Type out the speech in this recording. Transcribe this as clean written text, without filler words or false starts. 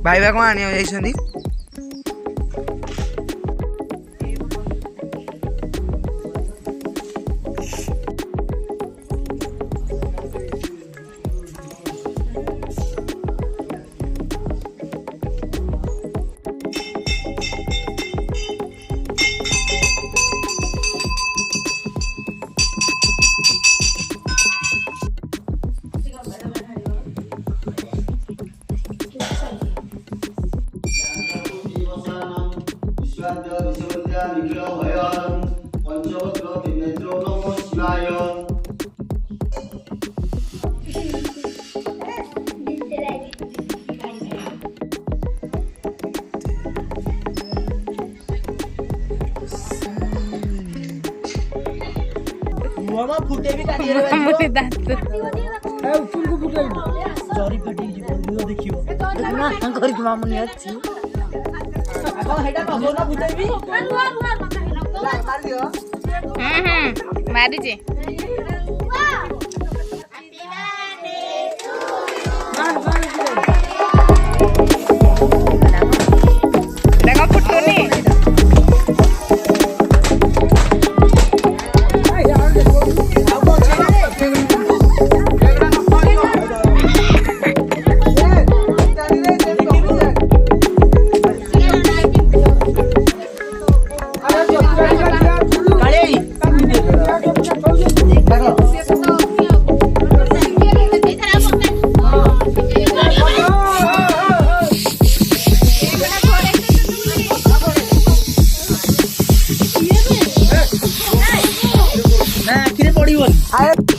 भाई बा कौन आने जाइछंदी फुटे भी काटी मोटे दांत ऊपर को फुटे जरी फटी जीव देखियो ना कर के मामूली अछि अब हेडा कबो ना फुटे भी मार दियो मारी जे देखो फुटोनी ना आखिरे पड़ीबनी